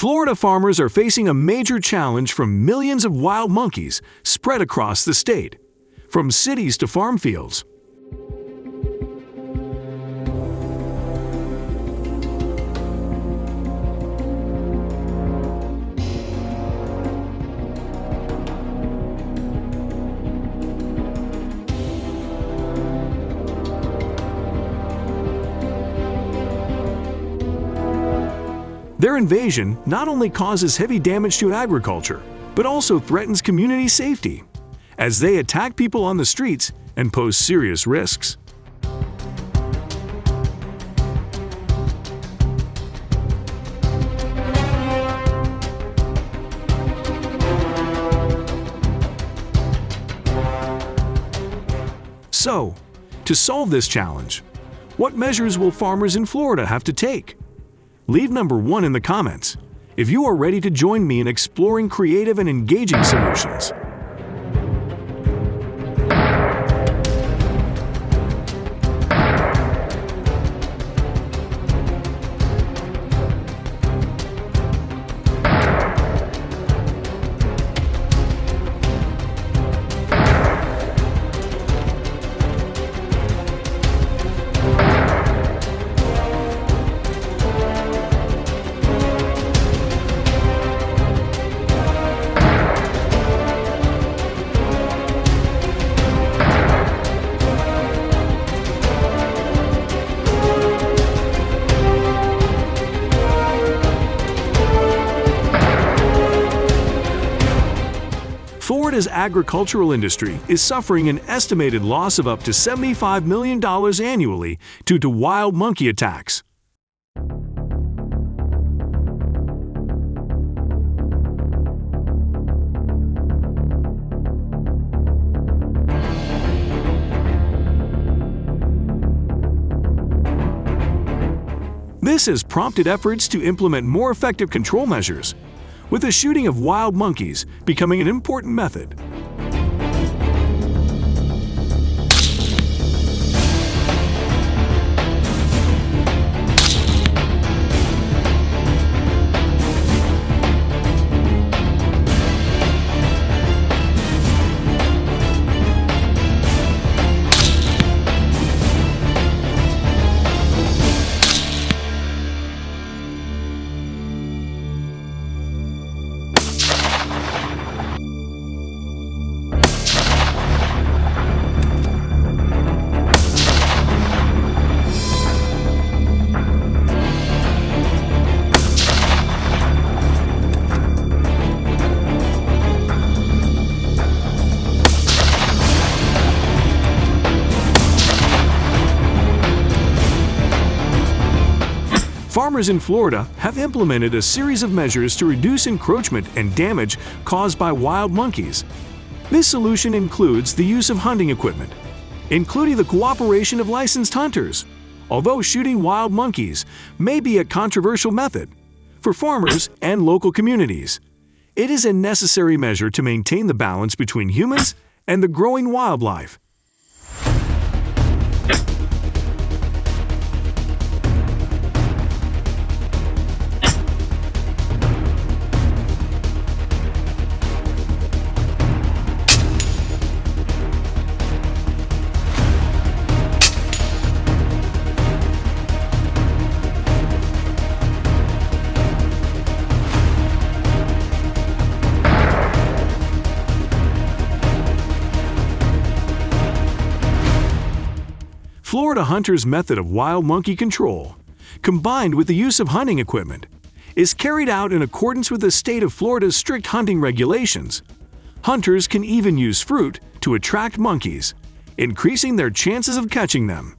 Florida farmers are facing a major challenge from millions of wild monkeys spread across the state, from cities to farm fields. Their invasion not only causes heavy damage to agriculture, but also threatens community safety, as they attack people on the streets and pose serious risks. So, to solve this challenge, what measures will farmers in Florida have to take? Leave number 1 in the comments if you are ready to join me in exploring creative and engaging solutions. Florida's agricultural industry is suffering an estimated loss of up to $75 million annually due to wild monkey attacks. This has prompted efforts to implement more effective control measures, with the shooting of wild monkeys becoming an important method. Farmers in Florida have implemented a series of measures to reduce encroachment and damage caused by wild monkeys. This solution includes the use of hunting equipment, including the cooperation of licensed hunters. Although shooting wild monkeys may be a controversial method for farmers and local communities, it is a necessary measure to maintain the balance between humans and the growing wildlife. Florida hunters' method of wild monkey control, combined with the use of hunting equipment, is carried out in accordance with the state of Florida's strict hunting regulations. Hunters can even use fruit to attract monkeys, increasing their chances of catching them.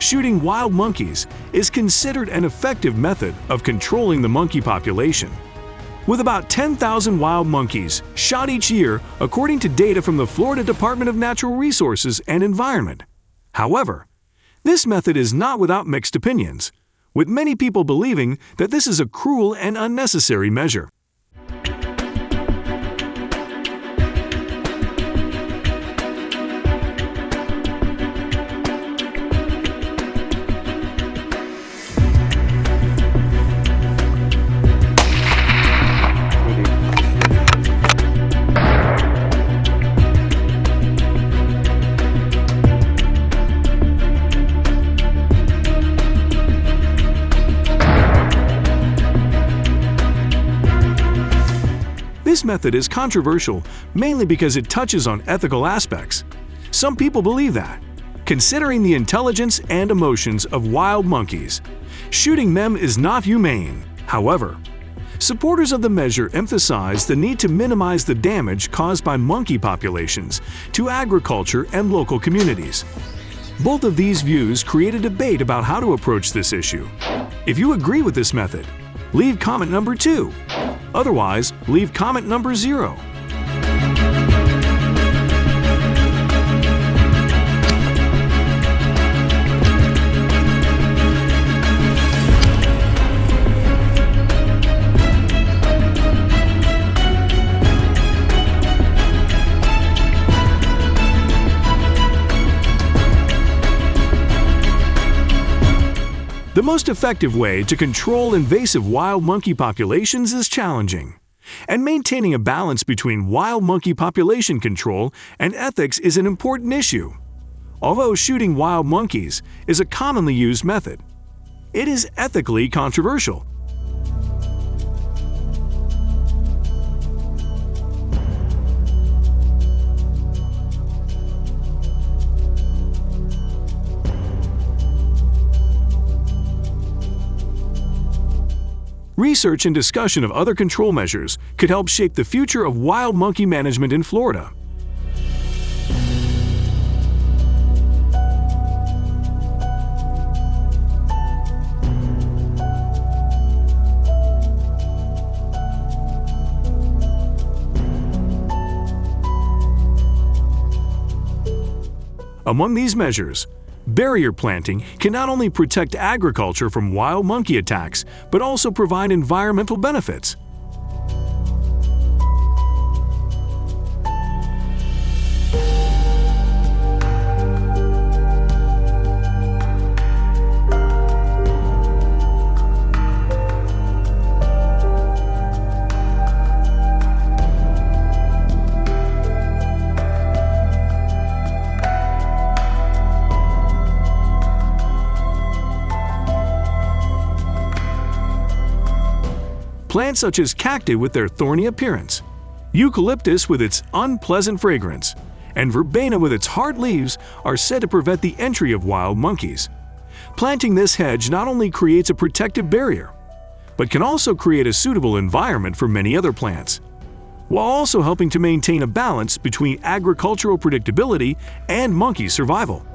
shooting wild monkeys is considered an effective method of controlling the monkey population. With about 10,000 wild monkeys shot each year according to data from the Florida Department of Natural Resources and Environment. However, this method is not without mixed opinions, with many people believing that this is a cruel and unnecessary measure. This method is controversial mainly because it touches on ethical aspects. Some people believe that, considering the intelligence and emotions of wild monkeys, shooting them is not humane. However, supporters of the measure emphasize the need to minimize the damage caused by monkey populations to agriculture and local communities. Both of these views create a debate about how to approach this issue. If you agree with this method, leave comment number 2. Otherwise, leave comment number 0. The most effective way to control invasive wild monkey populations is challenging, and maintaining a balance between wild monkey population control and ethics is an important issue. Although shooting wild monkeys is a commonly used method, it is ethically controversial. Research and discussion of other control measures could help shape the future of wild monkey management in Florida. Among these measures, barrier planting can not only protect agriculture from wild monkey attacks, but also provide environmental benefits. Plants such as cacti with their thorny appearance, eucalyptus with its unpleasant fragrance, and verbena with its hard leaves are said to prevent the entry of wild monkeys. Planting this hedge not only creates a protective barrier, but can also create a suitable environment for many other plants, while also helping to maintain a balance between agricultural predictability and monkey survival.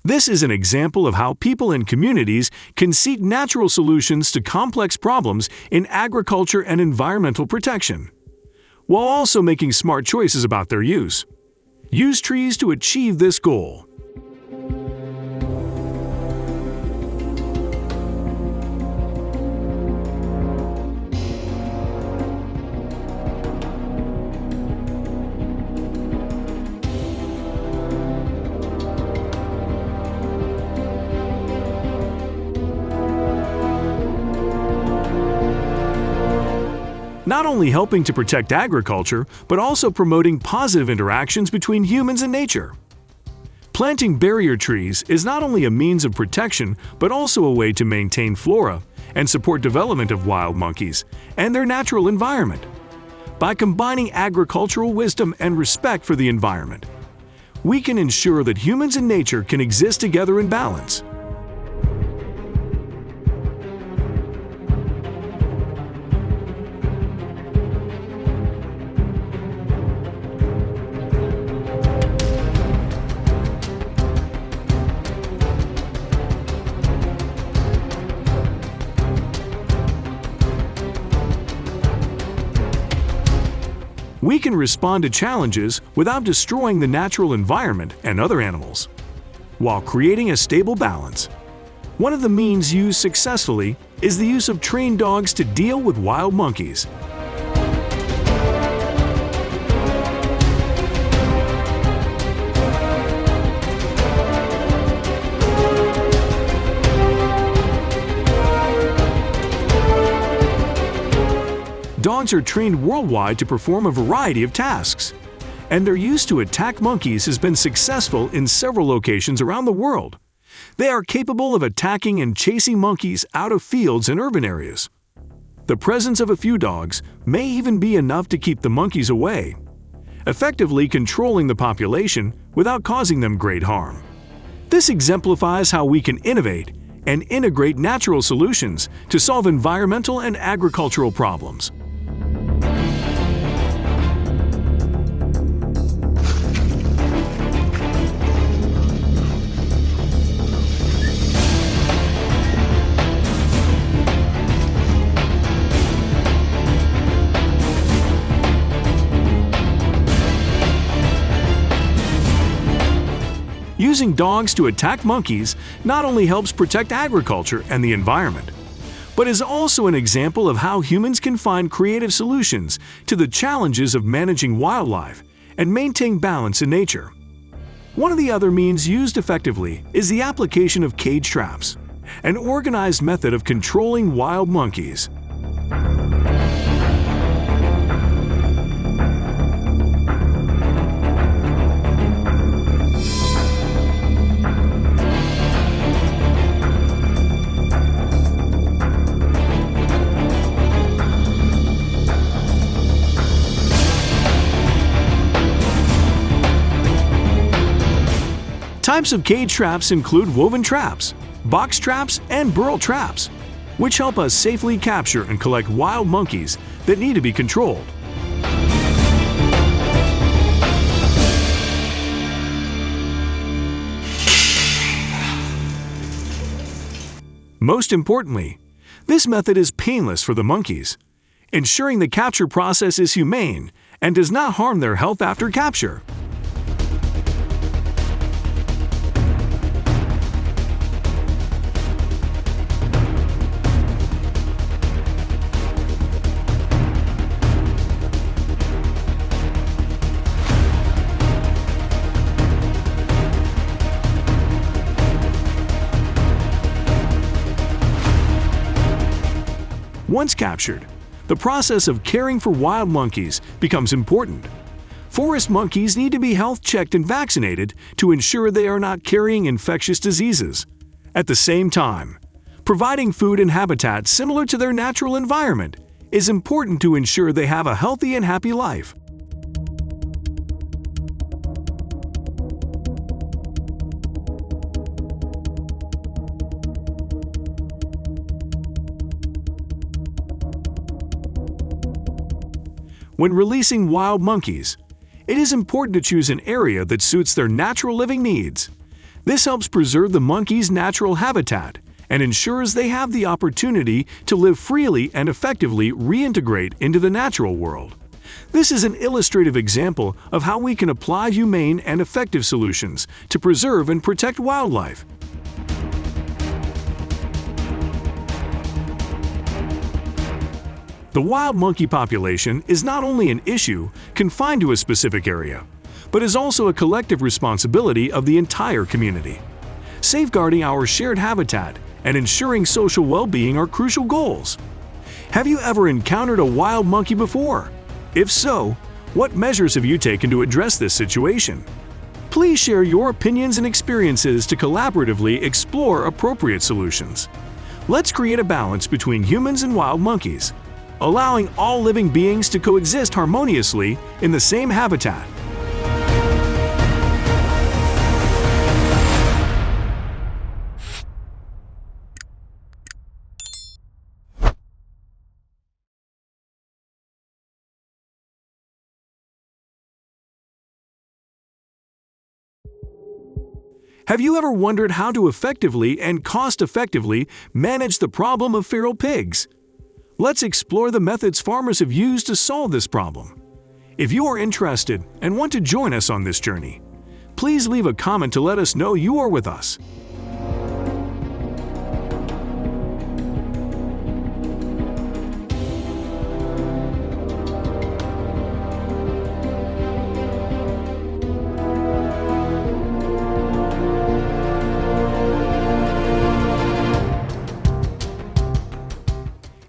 This is an example of how people and communities can seek natural solutions to complex problems in agriculture and environmental protection, while also making smart choices about their use. Use trees to achieve this goal. Not only helping to protect agriculture, but also promoting positive interactions between humans and nature. Planting barrier trees is not only a means of protection, but also a way to maintain flora and support development of wild monkeys and their natural environment. By combining agricultural wisdom and respect for the environment, we can ensure that humans and nature can exist together in balance. we can respond to challenges without destroying the natural environment and other animals, while creating a stable balance. One of the means used successfully is the use of trained dogs to deal with wild monkeys. Dogs are trained worldwide to perform a variety of tasks, and their use to attack monkeys has been successful in several locations around the world. They are capable of attacking and chasing monkeys out of fields and urban areas. The presence of a few dogs may even be enough to keep the monkeys away, effectively controlling the population without causing them great harm. This exemplifies how we can innovate and integrate natural solutions to solve environmental and agricultural problems. Using dogs to attack monkeys not only helps protect agriculture and the environment, but is also an example of how humans can find creative solutions to the challenges of managing wildlife and maintain balance in nature. One of the other means used effectively is the application of cage traps, an organized method of controlling wild monkeys. Types of cage traps include woven traps, box traps, and burrow traps, which help us safely capture and collect wild monkeys that need to be controlled. Most importantly, this method is painless for the monkeys, ensuring the capture process is humane and does not harm their health after capture. Once captured, the process of caring for wild monkeys becomes important. Forest monkeys need to be health checked and vaccinated to ensure they are not carrying infectious diseases. At the same time, providing food and habitat similar to their natural environment is important to ensure they have a healthy and happy life. When releasing wild monkeys, it is important to choose an area that suits their natural living needs. This helps preserve the monkeys' natural habitat and ensures they have the opportunity to live freely and effectively reintegrate into the natural world. This is an illustrative example of how we can apply humane and effective solutions to preserve and protect wildlife. The wild monkey population is not only an issue confined to a specific area, but is also a collective responsibility of the entire community. Safeguarding our shared habitat and ensuring social well-being are crucial goals. Have you ever encountered a wild monkey before? If so, what measures have you taken to address this situation? Please share your opinions and experiences to collaboratively explore appropriate solutions. Let's create a balance between humans and wild monkeys, allowing all living beings to coexist harmoniously in the same habitat. Have you ever wondered how to effectively and cost-effectively manage the problem of feral pigs? Let's explore the methods farmers have used to solve this problem. If you are interested and want to join us on this journey, please leave a comment to let us know you are with us.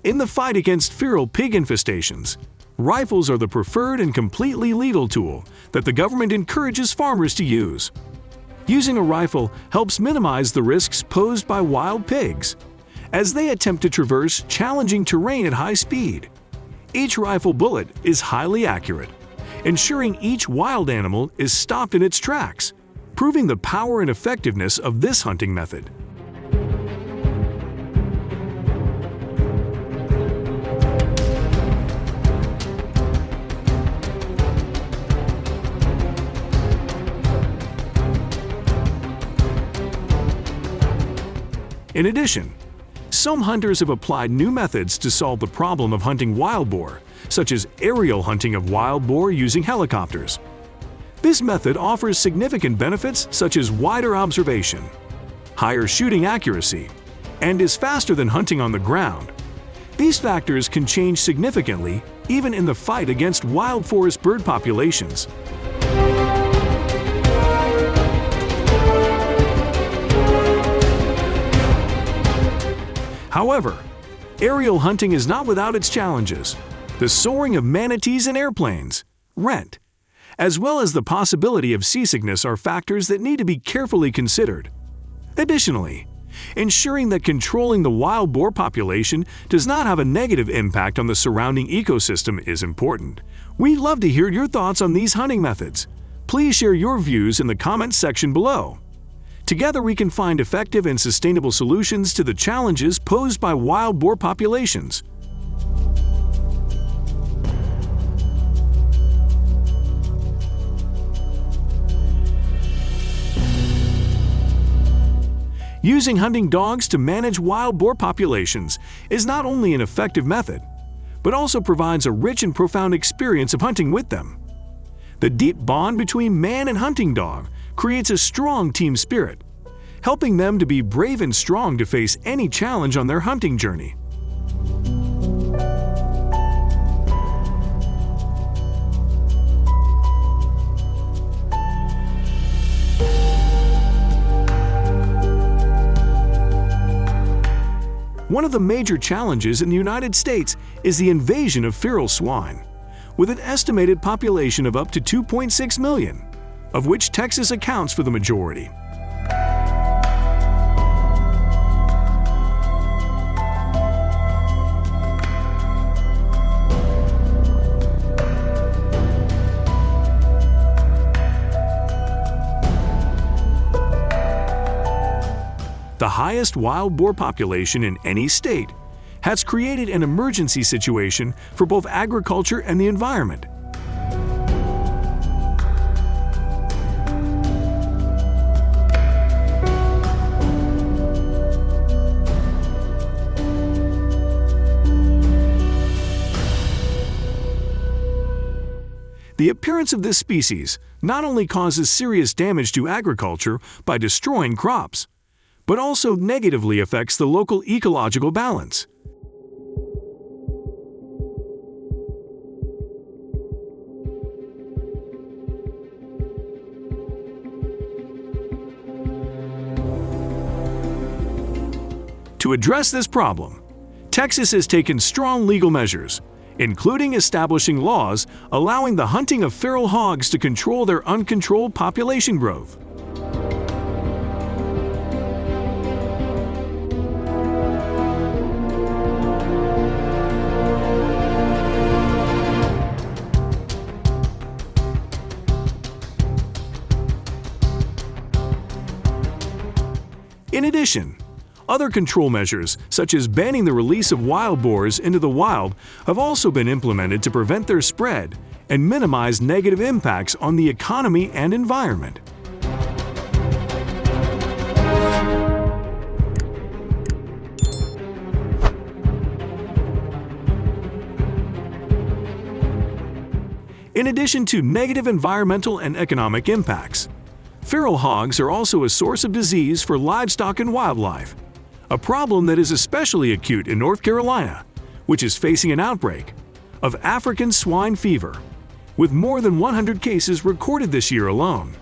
In the fight against feral pig infestations, rifles are the preferred and completely lethal tool that the government encourages farmers to use. Using a rifle helps minimize the risks posed by wild pigs, as they attempt to traverse challenging terrain at high speed. Each rifle bullet is highly accurate, ensuring each wild animal is stopped in its tracks, proving the power and effectiveness of this hunting method. In addition, some hunters have applied new methods to solve the problem of hunting wild boar, such as aerial hunting of wild boar using helicopters. This method offers significant benefits such as wider observation, higher shooting accuracy, and is faster than hunting on the ground. These factors can change significantly even in the fight against wild forest bird populations. However, aerial hunting is not without its challenges. The soaring of manatees in airplanes, rent, as well as the possibility of seasickness are factors that need to be carefully considered. Additionally, ensuring that controlling the wild boar population does not have a negative impact on the surrounding ecosystem is important. We'd love to hear your thoughts on these hunting methods. Please share your views in the comments section below. Together we can find effective and sustainable solutions to the challenges posed by wild boar populations. Using hunting dogs to manage wild boar populations is not only an effective method, but also provides a rich and profound experience of hunting with them. The deep bond between man and hunting dog creates a strong team spirit, helping them to be brave and strong to face any challenge on their hunting journey. One of the major challenges in the United States is the invasion of feral swine, with an estimated population of up to 2.6 million, of which Texas accounts for the majority. The highest wild boar population in any state has created an emergency situation for both agriculture and the environment. The appearance of this species not only causes serious damage to agriculture by destroying crops, but also negatively affects the local ecological balance. To address this problem, Texas has taken strong legal measures, including establishing laws allowing the hunting of feral hogs to control their uncontrolled population growth. In addition, other control measures, such as banning the release of wild boars into the wild, have also been implemented to prevent their spread and minimize negative impacts on the economy and environment. In addition to negative environmental and economic impacts, feral hogs are also a source of disease for livestock and wildlife, a problem that is especially acute in North Carolina, which is facing an outbreak of African swine fever, with more than 100 cases recorded this year alone.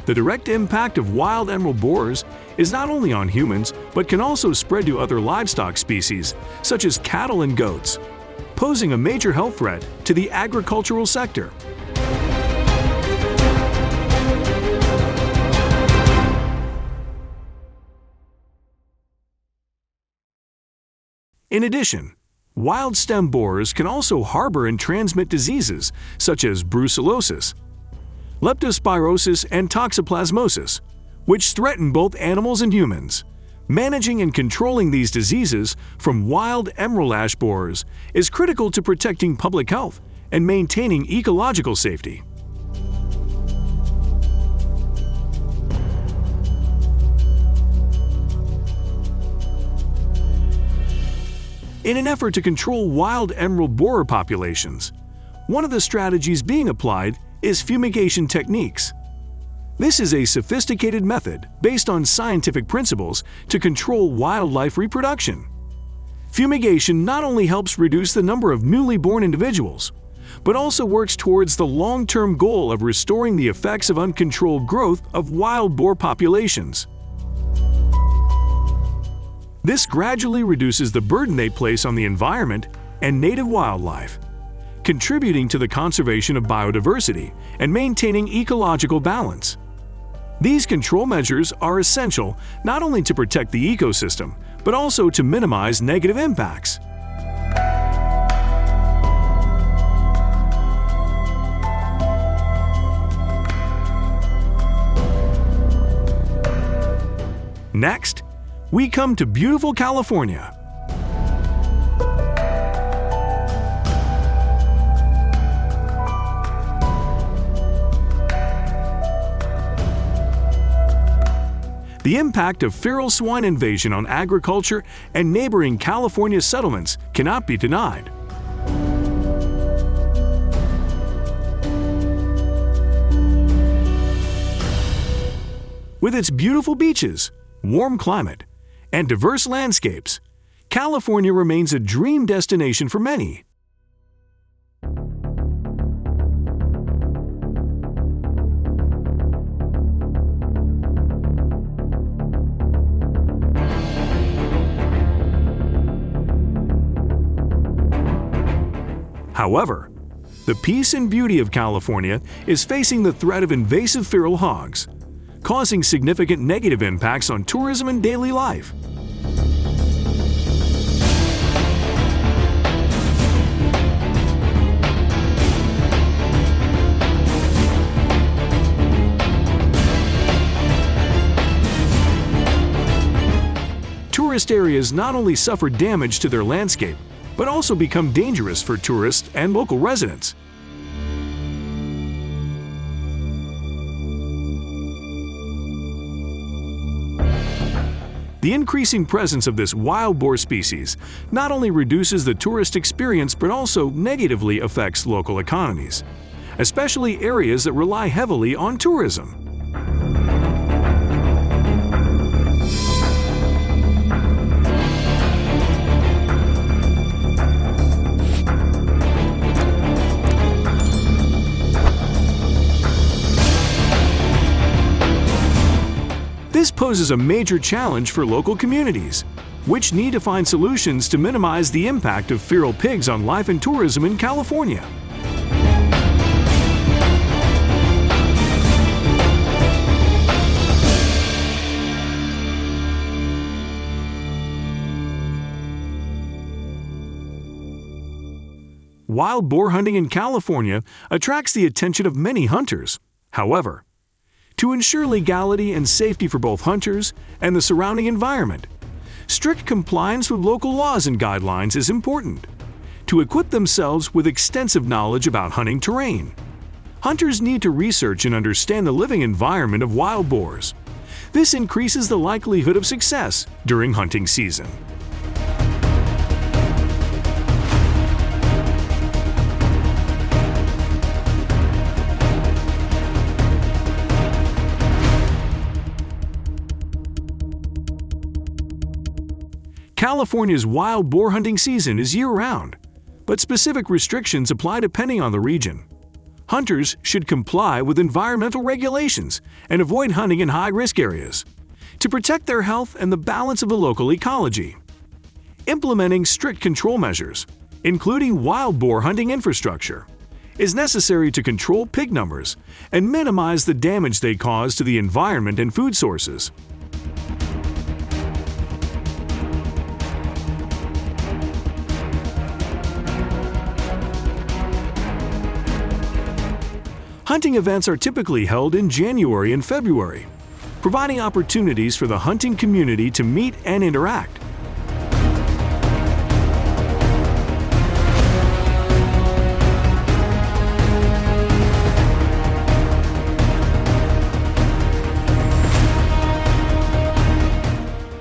The direct impact of wild emerald boars is not only on humans, but can also spread to other livestock species, such as cattle and goats, posing a major health threat to the agricultural sector. In addition, wild stem boars can also harbor and transmit diseases such as brucellosis, leptospirosis, and toxoplasmosis, which threaten both animals and humans. Managing and controlling these diseases from wild emerald ash borers is critical to protecting public health and maintaining ecological safety. In an effort to control wild emerald borer populations, one of the strategies being applied is fumigation techniques. This is a sophisticated method based on scientific principles to control wildlife reproduction. Fumigation not only helps reduce the number of newly born individuals, but also works towards the long-term goal of restoring the effects of uncontrolled growth of wild boar populations. This gradually reduces the burden they place on the environment and native wildlife, contributing to the conservation of biodiversity and maintaining ecological balance. These control measures are essential not only to protect the ecosystem, but also to minimize negative impacts. Next, we come to beautiful California. The impact of feral swine invasion on agriculture and neighboring California settlements cannot be denied. With its beautiful beaches, warm climate, and diverse landscapes, California remains a dream destination for many. However, the peace and beauty of California is facing the threat of invasive feral hogs, causing significant negative impacts on tourism and daily life. Tourist areas not only suffer damage to their landscape, but also become dangerous for tourists and local residents. The increasing presence of this wild boar species not only reduces the tourist experience but also negatively affects local economies, especially areas that rely heavily on tourism. This poses a major challenge for local communities, which need to find solutions to minimize the impact of feral pigs on life and tourism in California. Wild boar hunting in California attracts the attention of many hunters. However, to ensure legality and safety for both hunters and the surrounding environment, strict compliance with local laws and guidelines is important. To equip themselves with extensive knowledge about hunting terrain, Hunters need to research and understand the living environment of wild boars. This increases the likelihood of success during hunting season. California's wild boar hunting season is year-round, but specific restrictions apply depending on the region. Hunters should comply with environmental regulations and avoid hunting in high-risk areas to protect their health and the balance of the local ecology. Implementing strict control measures, including wild boar hunting infrastructure, is necessary to control pig numbers and minimize the damage they cause to the environment and food sources. Hunting events are typically held in January and February, providing opportunities for the hunting community to meet and interact.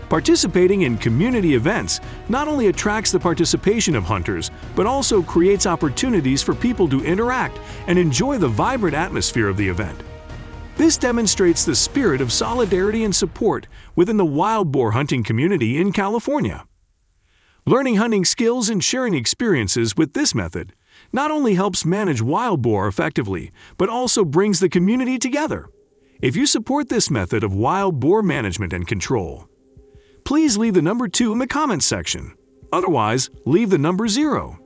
Participating in community events not only attracts the participation of hunters, but also creates opportunities for people to interact and enjoy the vibrant atmosphere of the event. This demonstrates the spirit of solidarity and support within the wild boar hunting community in California. Learning hunting skills and sharing experiences with this method not only helps manage wild boar effectively, but also brings the community together. If you support this method of wild boar management and control, please leave the number 2 in the comments section. Otherwise, leave the number 0.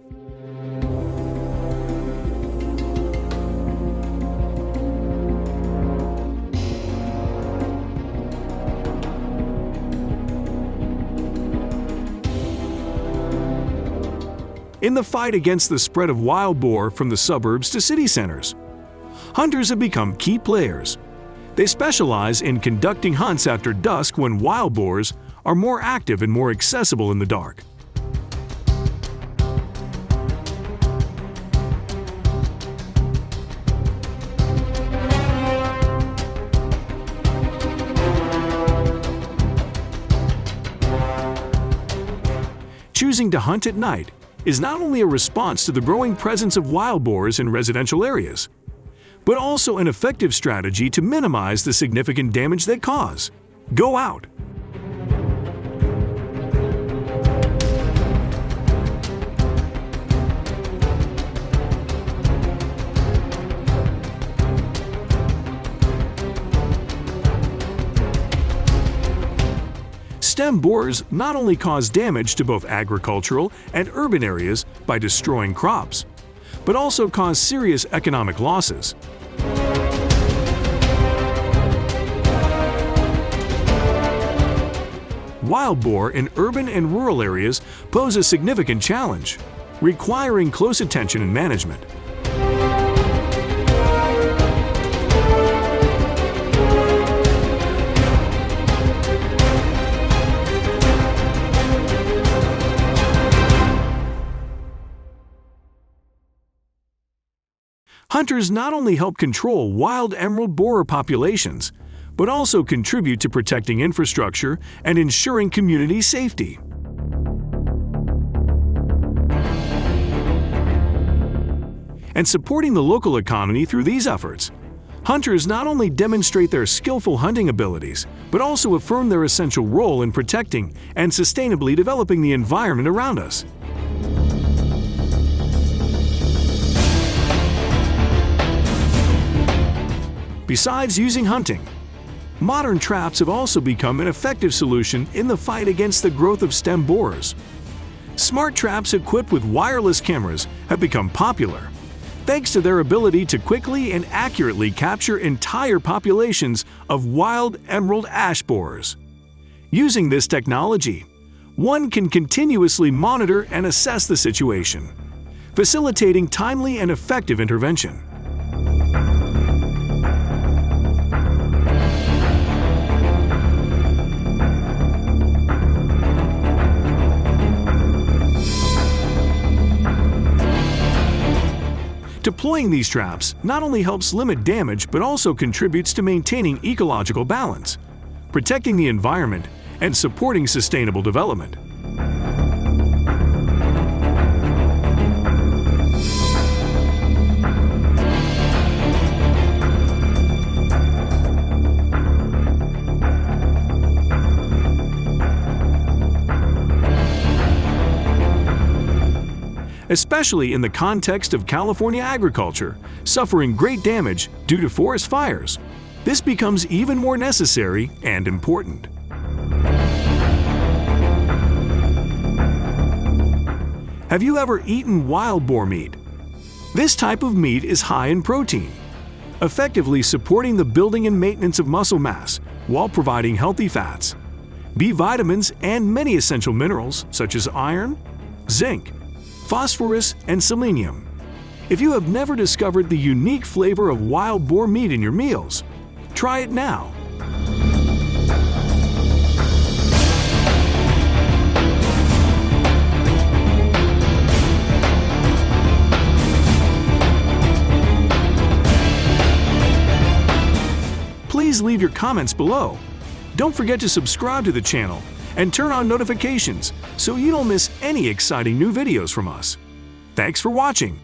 In the fight against the spread of wild boar from the suburbs to city centers, hunters have become key players. They specialize in conducting hunts after dusk when wild boars are more active and more accessible in the dark. Choosing to hunt at night is not only a response to the growing presence of wild boars in residential areas, but also an effective strategy to minimize the significant damage they cause. Go out. Stem boars not only cause damage to both agricultural and urban areas by destroying crops, but also cause serious economic losses. Wild boar in urban and rural areas pose a significant challenge, requiring close attention and management. Hunters not only help control wild emerald borer populations, but also contribute to protecting infrastructure and ensuring community safety. And supporting the local economy through these efforts, hunters not only demonstrate their skillful hunting abilities, but also affirm their essential role in protecting and sustainably developing the environment around us. Besides using hunting, modern traps have also become an effective solution in the fight against the growth of stem borers. Smart traps equipped with wireless cameras have become popular, thanks to their ability to quickly and accurately capture entire populations of wild emerald ash borers. Using this technology, one can continuously monitor and assess the situation, facilitating timely and effective intervention. To Employing these traps not only helps limit damage but also contributes to maintaining ecological balance, protecting the environment, and supporting sustainable development. Especially in the context of California agriculture, suffering great damage due to forest fires, this becomes even more necessary and important. Have you ever eaten wild boar meat? This type of meat is high in protein, effectively supporting the building and maintenance of muscle mass while providing healthy fats, B vitamins, and many essential minerals such as iron, zinc, phosphorus, and selenium. If you have never discovered the unique flavor of wild boar meat in your meals, try it now. Please leave your comments below. Don't forget to subscribe to the channel and turn on notifications so you don't miss any exciting new videos from us. Thanks for watching.